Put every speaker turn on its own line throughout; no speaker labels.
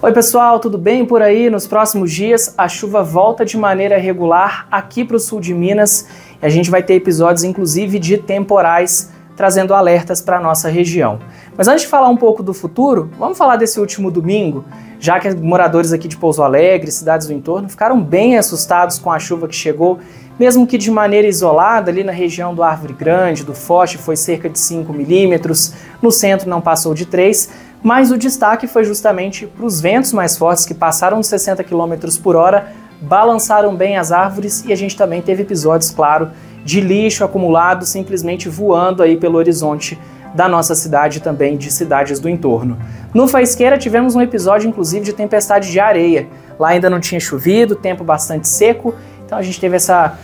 Oi pessoal, tudo bem por aí? Nos próximos dias a chuva volta de maneira regular aqui para o sul de Minas e a gente vai ter episódios inclusive de temporais trazendo alertas para a nossa região. Mas antes de falar um pouco do futuro, vamos falar desse último domingo, já que moradores aqui de Pouso Alegre, cidades do entorno, ficaram bem assustados com a chuva que chegou, mesmo que de maneira isolada, ali na região do Árvore Grande, do Forte, foi cerca de 5 milímetros, no centro não passou de 3, mas o destaque foi justamente para os ventos mais fortes que passaram de 60 km por hora, balançaram bem as árvores e a gente também teve episódios, claro, de lixo acumulado simplesmente voando aí pelo horizonte da nossa cidade e também de cidades do entorno. No Faisqueira tivemos um episódio inclusive de tempestade de areia. Lá ainda não tinha chovido, tempo bastante seco, então a gente teve essa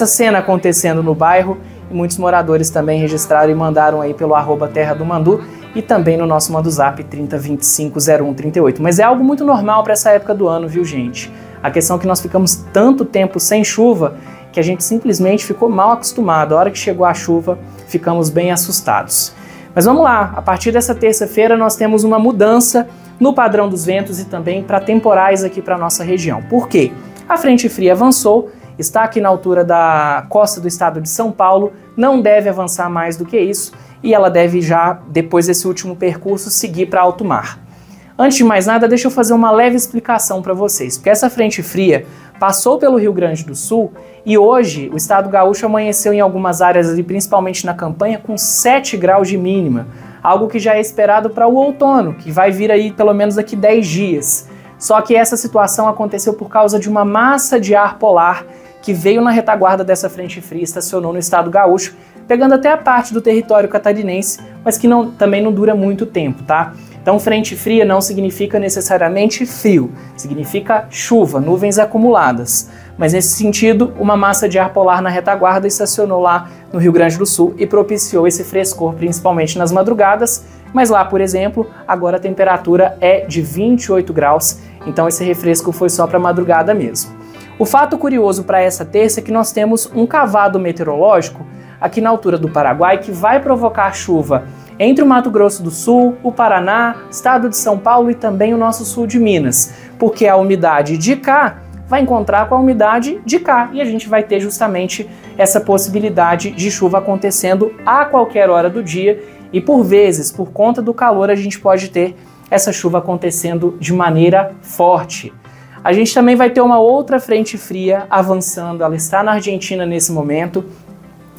cena acontecendo no bairro e muitos moradores também registraram e mandaram aí pelo @Terra do Mandu e também no nosso Manduzap 30250138. Mas é algo muito normal para essa época do ano, viu gente? A questão é que nós ficamos tanto tempo sem chuva que a gente simplesmente ficou mal acostumado. A hora que chegou a chuva, ficamos bem assustados. Mas vamos lá, a partir dessa terça-feira nós temos uma mudança no padrão dos ventos e também para temporais aqui para a nossa região. Por quê? A frente fria avançou, está aqui na altura da costa do estado de São Paulo, não deve avançar mais do que isso e ela deve já, depois desse último percurso, seguir para alto mar. Antes de mais nada, deixa eu fazer uma leve explicação para vocês, porque essa frente fria passou pelo Rio Grande do Sul e hoje o estado gaúcho amanheceu em algumas áreas ali, principalmente na campanha, com 7 graus de mínima, algo que já é esperado para o outono, que vai vir aí pelo menos daqui 10 dias. Só que essa situação aconteceu por causa de uma massa de ar polar que veio na retaguarda dessa frente fria e estacionou no estado gaúcho, pegando até a parte do território catarinense, mas que também não dura muito tempo, tá? Então frente fria não significa necessariamente frio, significa chuva, nuvens acumuladas. Mas nesse sentido, uma massa de ar polar na retaguarda estacionou lá no Rio Grande do Sul e propiciou esse frescor, principalmente nas madrugadas, mas lá, por exemplo, agora a temperatura é de 28 graus, então esse refresco foi só para madrugada mesmo. O fato curioso para essa terça é que nós temos um cavado meteorológico aqui na altura do Paraguai que vai provocar chuva entre o Mato Grosso do Sul, o Paraná, estado de São Paulo e também o nosso sul de Minas, porque a umidade de cá vai encontrar com a umidade de cá e a gente vai ter justamente essa possibilidade de chuva acontecendo a qualquer hora do dia e por vezes, por conta do calor, a gente pode ter essa chuva acontecendo de maneira forte. A gente também vai ter uma outra frente fria avançando, ela está na Argentina nesse momento,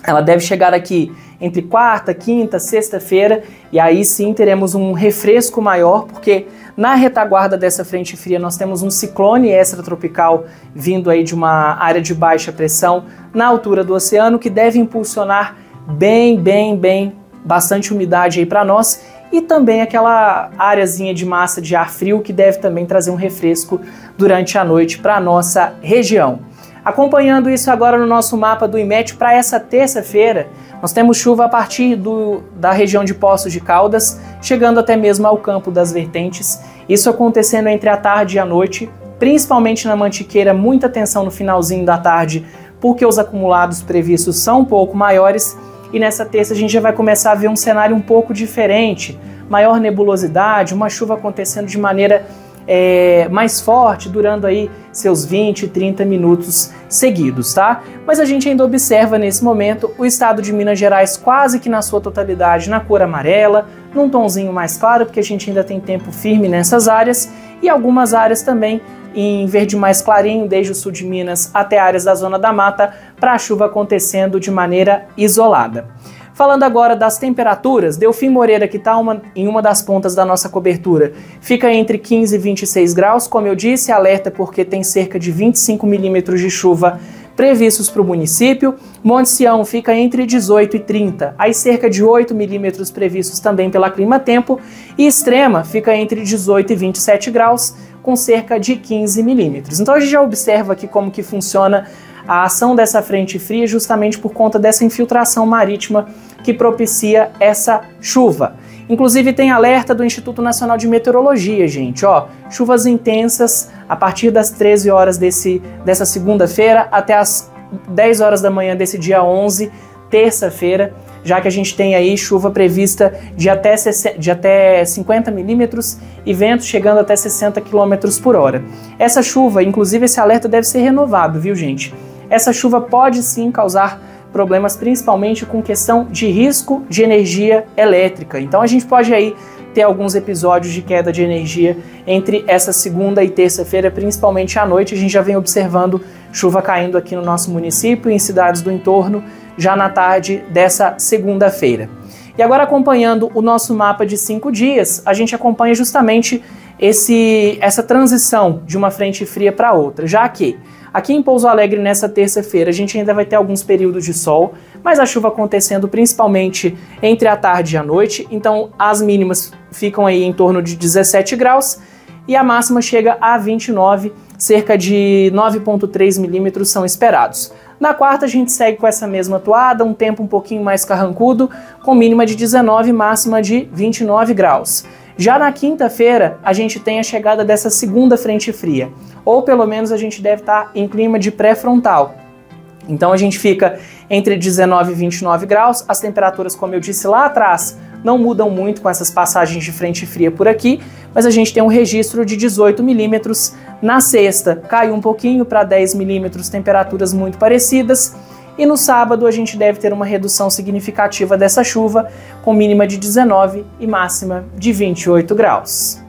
ela deve chegar aqui entre quarta, quinta, sexta-feira e aí sim teremos um refresco maior, porque na retaguarda dessa frente fria nós temos um ciclone extratropical vindo aí de uma área de baixa pressão na altura do oceano que deve impulsionar bastante umidade aí para nós e também aquela áreazinha de massa de ar frio que deve também trazer um refresco durante a noite para a nossa região. Acompanhando isso agora no nosso mapa do IMET para essa terça-feira, nós temos chuva a partir da região de Poços de Caldas, chegando até mesmo ao Campo das Vertentes, isso acontecendo entre a tarde e a noite, principalmente na Mantiqueira, muita atenção no finalzinho da tarde, porque os acumulados previstos são um pouco maiores, e nessa terça a gente já vai começar a ver um cenário um pouco diferente, maior nebulosidade, uma chuva acontecendo de maneira mais forte, durando aí seus 20, 30 minutos seguidos, tá? Mas a gente ainda observa nesse momento o estado de Minas Gerais quase que na sua totalidade na cor amarela, num tomzinho mais claro, porque a gente ainda tem tempo firme nessas áreas, e algumas áreas também em verde mais clarinho, desde o sul de Minas até áreas da zona da mata, para a chuva acontecendo de maneira isolada. Falando agora das temperaturas, Delfim Moreira, que está em uma das pontas da nossa cobertura, fica entre 15 e 26 graus, como eu disse, alerta porque tem cerca de 25 milímetros de chuva previstos para o município. Monte Sião fica entre 18 e 30, aí cerca de 8 milímetros previstos também pela Clima Tempo, e Extrema fica entre 18 e 27 graus, com cerca de 15 milímetros. Então a gente já observa aqui como que funciona a ação dessa frente fria justamente por conta dessa infiltração marítima que propicia essa chuva. Inclusive tem alerta do Instituto Nacional de Meteorologia, gente, ó, chuvas intensas a partir das 13 horas dessa segunda-feira até as 10 horas da manhã desse dia 11, terça-feira. já que a gente tem aí chuva prevista de até 50 milímetros e ventos chegando até 60 km por hora. Essa chuva, inclusive esse alerta deve ser renovado, viu gente? Essa chuva pode sim causar problemas principalmente com questão de risco de energia elétrica. Então a gente pode aí ter alguns episódios de queda de energia entre essa segunda e terça-feira, principalmente à noite. A gente já vem observando chuva caindo aqui no nosso município e em cidades do entorno já na tarde dessa segunda-feira. E agora, acompanhando o nosso mapa de 5 dias, a gente acompanha justamente essa transição de uma frente fria para outra, já que aqui em Pouso Alegre, nessa terça-feira, a gente ainda vai ter alguns períodos de sol, mas a chuva acontecendo principalmente entre a tarde e a noite, então as mínimas ficam aí em torno de 17 graus e a máxima chega a 29, cerca de 9,3 milímetros são esperados. Na quarta a gente segue com essa mesma toada, um tempo um pouquinho mais carrancudo, com mínima de 19 e máxima de 29 graus. Já na quinta-feira, a gente tem a chegada dessa segunda frente fria, ou pelo menos a gente deve estar em clima de pré-frontal. Então a gente fica entre 19 e 29 graus, as temperaturas, como eu disse lá atrás, não mudam muito com essas passagens de frente fria por aqui, mas a gente tem um registro de 18 milímetros. Na sexta, cai um pouquinho para 10 milímetros, temperaturas muito parecidas. E no sábado a gente deve ter uma redução significativa dessa chuva, com mínima de 19 e máxima de 28 graus.